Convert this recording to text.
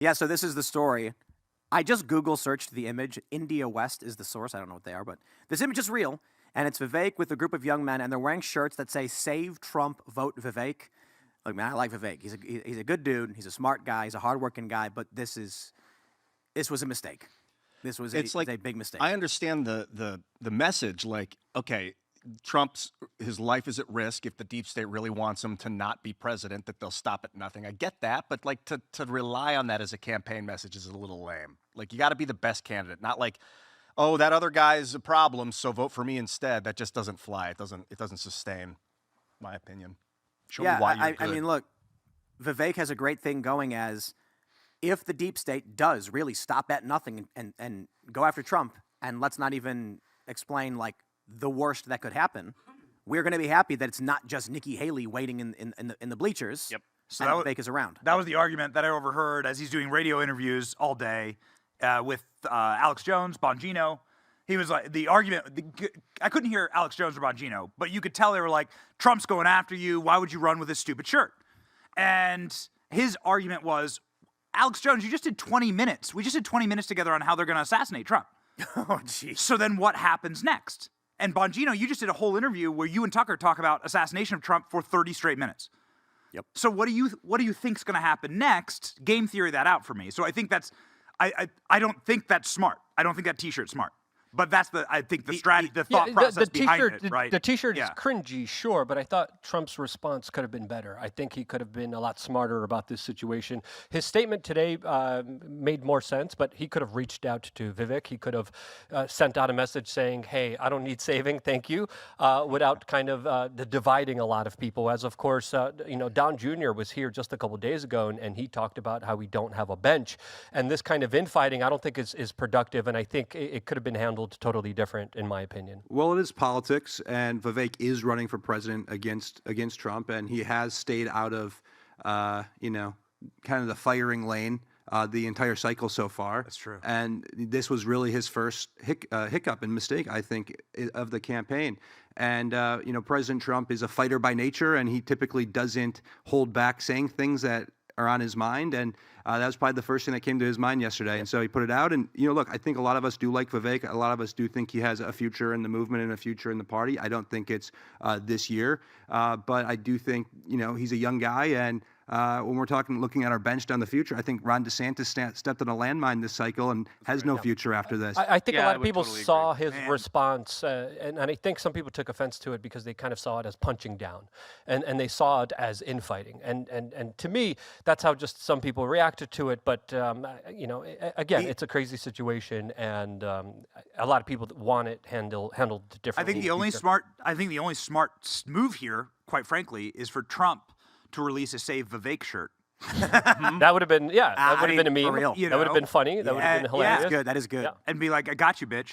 Yeah, so this is the story. I just Google searched the image. India West is the source. I don't know what they are, but this image is real. And it's Vivek with a group of young men, and they're wearing shirts that say "Save Trump, Vote Vivek." Look, man, I like Vivek. He's a good dude. He's a smart guy. He's a hardworking guy. But this was a mistake. This was It's a big mistake. I understand the message. Like, okay, his life is at risk if the deep state really wants him to not be president, that they'll stop at nothing. I get that, but like to rely on that as a campaign message is a little lame. Like, you got to be the best candidate, not like, oh, that other guy's a problem, so vote for me instead. That just doesn't fly. It doesn't sustain, my opinion. Show me why you're good. I mean, look, Vivek has a great thing going as if the deep state does really stop at nothing and go after Trump, and let's not even explain like the worst that could happen, we're going to be happy that it's not just Nikki Haley waiting in the bleachers. Yep. So and Vivek is around. That was the argument that I overheard as he's doing radio interviews all day with Alex Jones, Bongino. He was like, the argument, I couldn't hear Alex Jones or Bongino, but you could tell they were like, Trump's going after you. Why would you run with this stupid shirt? And his argument was, Alex Jones, you just did 20 minutes. We just did 20 minutes together on how they're going to assassinate Trump. Oh, geez. So then what happens next? And Bongino, you just did a whole interview where you and Tucker talk about assassination of Trump for 30 straight minutes. Yep. So what do you think's going to happen next? Game theory that out for me. So I think that's, I don't think that's smart. I don't think that T-shirt's smart. But that's I think the strategy, the thought process behind it, right? The T-shirt is cringy, sure, but I thought Trump's response could have been better. I think he could have been a lot smarter about this situation. His statement today made more sense, but he could have reached out to Vivek. He could have sent out a message saying, hey, I don't need saving, thank you, without kind of dividing a lot of people. As, of course, Don Jr. was here just a couple of days ago, and he talked about how we don't have a bench. And this kind of infighting, I don't think is productive, and I think it could have been handled totally different, in my opinion. Well, it is politics, and Vivek is running for president against Trump, and he has stayed out of, kind of the firing lane the entire cycle so far. That's true. And this was really his first hiccup and mistake, I think, of the campaign. And, President Trump is a fighter by nature, and he typically doesn't hold back saying things that are on his mind, and that was probably the first thing that came to his mind yesterday. And so he put it out, and look, I think a lot of us do like Vivek. A lot of us do think he has a future in the movement and a future in the party. I don't think it's this year, but I do think he's a young guy, and when we're looking at our bench down the future, I think Ron DeSantis stepped on a landmine this cycle and has no future after this. I think a lot of people totally saw agree. his response, and I think some people took offense to it because they kind of saw it as punching down, and they saw it as infighting. And to me, that's how just some people reacted to it. But again, it's a crazy situation, and a lot of people want it handled differently. I think the only smart move here, quite frankly, is for Trump to release a Save Vivek shirt. That would have been, that would have been a meme. for real. That would have been funny. That would have been hilarious. That's good. That is good. Yeah. And be like, I got you, bitch.